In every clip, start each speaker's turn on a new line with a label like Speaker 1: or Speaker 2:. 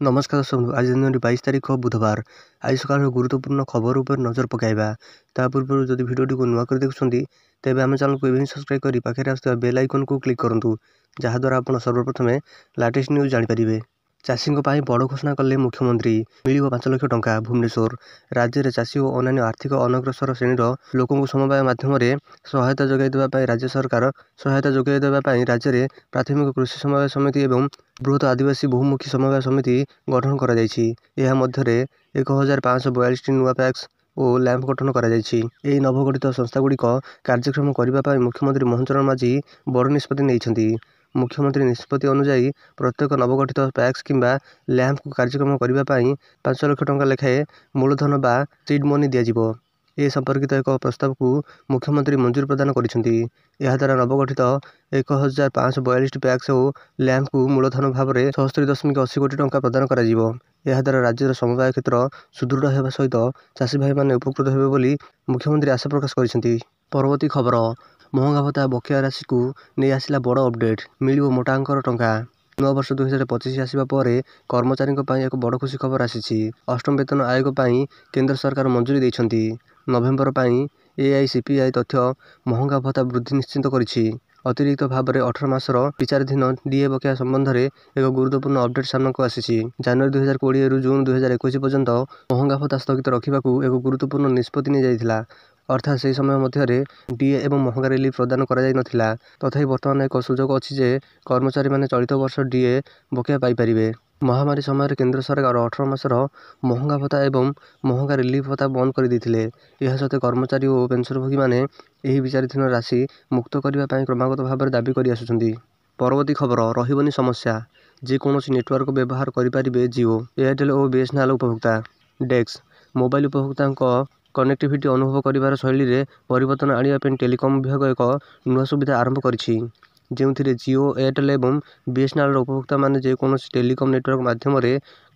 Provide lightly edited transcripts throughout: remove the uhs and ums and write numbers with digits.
Speaker 1: नमस्कार दर्शक आज दिन 22 तारीख बुधवार आज सकाल गुरुत्वपूर्ण खबर उपर नजर पकाइबा ता पूर्व जदि भिडियोटी को नुआ कर देखुछंती तेबे आम चैनल को एवं सब्सक्राइब करी पाखे आसुवा बेल आइकन को क्लिक करंतु जहा द्वारा आपण सर्वप्रथम लेटेस्ट न्यूज जानि परिबे। चाषी बड़ घोषणा कले मुख्यमंत्री मिलिबो 5 लाख टंका भुवनेश्वर राज्य में चाषी और अन्य आर्थिक अनग्रसर श्रेणीर लोकों समवाय माध्यम सहायता जोगाई राज्य सरकार सहायता जोगाई राज्य में प्राथमिक कृषि समवाय समिति एवं बृहत आदिवासी बहुमुखी समवाय समिति गठन कर 1542 नुआ पैक्स और लैंप गठन कर नवगठित संस्थागुड़िक कार्यक्रम करने मुख्यमंत्री मोहन चरण माझी बड़ निष्पत्ति नहीं। मुख्यमंत्री निष्पत्ति अनुଯାयी प्रत्येक नवगठित पैक्स किंबा लैंप को कार्यक्रम करने 5 लाख टंका लेखाएं मूलधन बा सीड मनी दिज्व ए संपर्कित एक प्रस्ताव को मुख्यमंत्री मंजूरी प्रदान करा नवगठित 1542 पैक्स और लैंप को मूलधन भाव में 77.80 कोटी टंका प्रदान कर राज्यर समवाय क्षेत्र सुदृढ़ होगा सहित चाषी भाई मैंने उपकृत हेबे बोली मुख्यमंत्री आशा प्रकाश कर। परवर्ती खबर महंगा भत्ता बकिया राशि को नहीं आसला बड़ अपडेट मिलिबो मोटा अंकर टंका नव वर्ष 2025 आसवा पर कर्मचारी एक बड़ खुशी खबर आसी अष्टम वेतन आयोग पर केंद्र सरकार मंजूरी देइछंती नवेम्बर एआईसीपीआई तथ्य महंगा भत्ता वृद्धि निश्चित करिछि अतिरिक्त भाव में 18 मासर विचाराधीन डीए बकिया संबंध में एक गुरुत्वपूर्ण अपडेट सामना को आसी जनवरी 2020 रु जून 2021 पर्यंत महंगा भत्ता स्थगित रखा एक गुरुत्वपूर्ण निष्पत्ति नहीं अर्थात से समय मध्य डीए एवं महंगा रिलीफ प्रदान कर तथापि बर्तमान एक सुजोग अच्छी जे कर्मचारी माने चलित वर्ष डीए बकिया पाइपर महामारी समय केंद्र सरकार 18 मासर महंगा भत्ता एवं महंगा रिलीफ भत्ता बंद कर यह सत्वे कर्मचारी और पेंशनभोगी मैंने यही विचाराधीन राशि मुक्त करने क्रमागत भाव में दाबी कर आसुछंती। परवर्ती खबर रहिबनी समस्या जेकोसी नेटवर्क व्यवहार करें जियो एयरटेल और बीएसएनएल उपभोक्ता डेस्क मोबाइल उपभोक्ता कनेक्टिविटी अनुभव कर शैली में परिवर्तन आने टेलीकॉम विभाग एक नुआ सुविधा आरंभ करिछि जो जियो एयरटेल एवं बीएसएनएल उपभोक्ता माने जेकोसी टेलीकॉम नेटवर्क माध्यम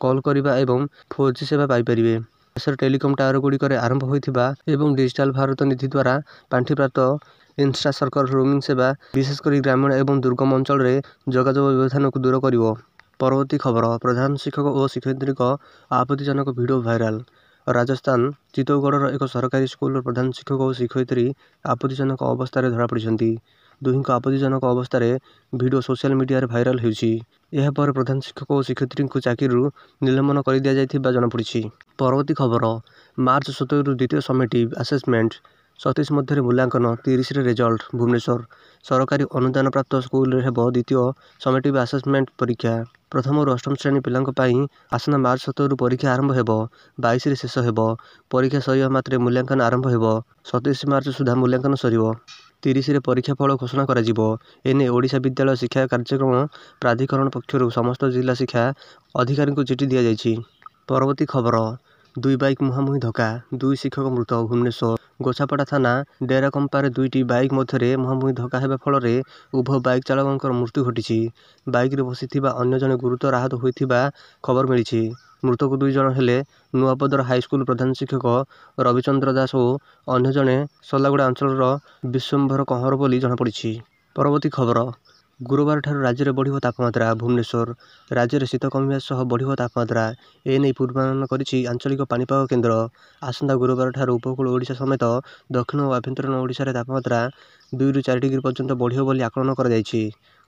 Speaker 1: कॉल करने और 4G सेवा पाइपर देश टेलीकॉम टावर गुड़िक आरंभ होता एवं डिजिटल भारत निधि द्वारा पांठि प्राप्त इंस्टा सर्कल रोमिंग सेवा विशेषकर ग्रामीण एवं दुर्गम अंचल में जोगाजोग व्यवधान को दूर कर। परवर्ती खबर प्रधान शिक्षक और शिक्षयित्री आपत्तिजनक वीडियो भाइराल राजस्थान चित्तौड़गढ़ एक सरकारी स्कूल प्रधान शिक्षक और शिक्षयित्री आपत्तिजनक अवस्था धरा पड़ती दुही आपत्तिजनक अवस्था वीडियो सोशल मीडिया भाइराल होपर प्रधान शिक्षक और शिक्षयित्री को चाकरी निलंबन कर दि जाइथिबा जଣାपड़ी। परवर्ती खबर मार्च 17 द्वितीय समेटिव आसेसमेंट 37 मध्य मूल्यांकन 30 रिजल्ट भुवनेश्वर सरकारी अनुदान प्राप्त स्कूल द्वितीय समेटिव आसेसमेंट परीक्षा प्रथम और अष्टम श्रेणी पिलांक आसना मार्च 17 परीक्षा आरंभ हो 22 शेष हो परीक्षा सरिया मात्रे मूल्यांकन आरंभ हो 27 मार्च सुधा मूल्यांकन सर 30 परीक्षा फल घोषणा एने ओडिशा विद्यालय शिक्षा कार्यक्रम प्राधिकरण पक्षर समस्त जिला शिक्षा अधिकारी को चिठी दि जाइछि। परवर्ती खबर 2 बाइक मुहांमुही धक्का 2 शिक्षक मृत भुवनेश्वर गोछापड़ा थाना डेरा कंपारे 2टी बाइक मध्य मुहांमुही धक्का होगा फल उभय बाइक चालकों मृत्यु घटी बाइक रे बसी अन्य जने गुरुतर आहत होता खबर मिली मृतक 2 जन हेले नुआपदर हाईस्कूल प्रधान शिक्षक रविचंद्र दास और अन्य जने सलागुड़ा अंचल विश्वम्भर कंहर बोली जଣାपड़ी। परवर्ती खबर गुरुवार ठार राज्य में बढ़ तापमात्रा भुवनेश्वर राज्य में शीत कमिबा सह बढ़ तापमात्रा एने पूर्वानुमान करिछि आंचलिक पाणीपाग केन्द्र आसंता गुरुवार ठार उपकूल ओडिशा समेत दक्षिण और आभ्यंतरीण ओडिशा तापमात्रा 2 ରୁ 4 डिग्री पर्यंत बढ़ियो बोली आकलन कर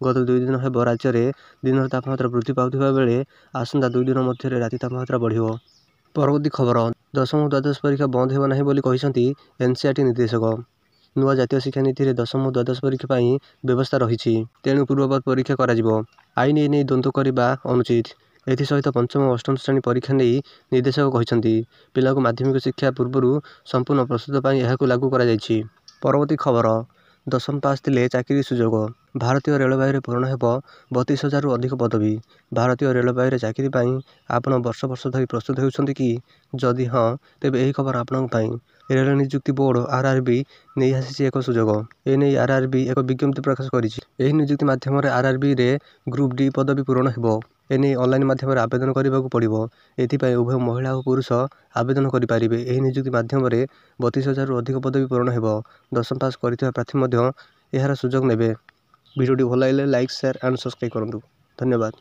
Speaker 1: गत 2 दिन हेब राज्य में दिन तापमात्रा वृद्धि पाउथिबा बेले आसंता 2 दिन मध्य राति तापमात्रा बढ़ियो। परवर्ती खबर दशम और द्वादश परीक्षा बंद हेब नाही बोली कहिसंती एनसीईआरटी निर्देशक नुआ जातीय शिक्षा नीति में दशम और द्वादश परीक्षा व्यवस्था रही तेणु पूर्ववत परीक्षा कर आईन एने द्वंद्व करने अनुचित एसहित पंचम और अष्टम श्रेणी परीक्षा नहीं निर्देशक कहते पिला माध्यमिक शिक्षा पूर्व संपूर्ण प्रस्तुत पर लागू कर। परवर्ती खबर दशम पास थे चाकरी सुजोग भारतीय रेलवे में पूरण हो 32,000 रु अधिक पदवी भारतीय रेलवे चाकरी आपण वर्ष वर्ष धरी प्रस्तुत होती कि जदि हाँ तेज यही खबर आपण रेल नियुक्ति बोर्ड आरआरबी नहीं आसी एक सुजोग एने आरआरबी एक विज्ञप्ति प्रकाश कर नियुक्ति मध्यम आरआरबी रे ग्रुप डी पदवी पूरण हो एने ऑनलाइन माध्यम आवेदन करने पड़ो एथिपाई उभय महिला और पुरुष आवेदन करेंगे यह नियुक्ति मध्यम 32,000 रु अधिक पदवी पूरण हो दशम पास कर प्रार्थी यार सुजोग ने। वीडियो भल लगे लाइक शेयर एंड सब्सक्राइब करूँ। धन्यवाद।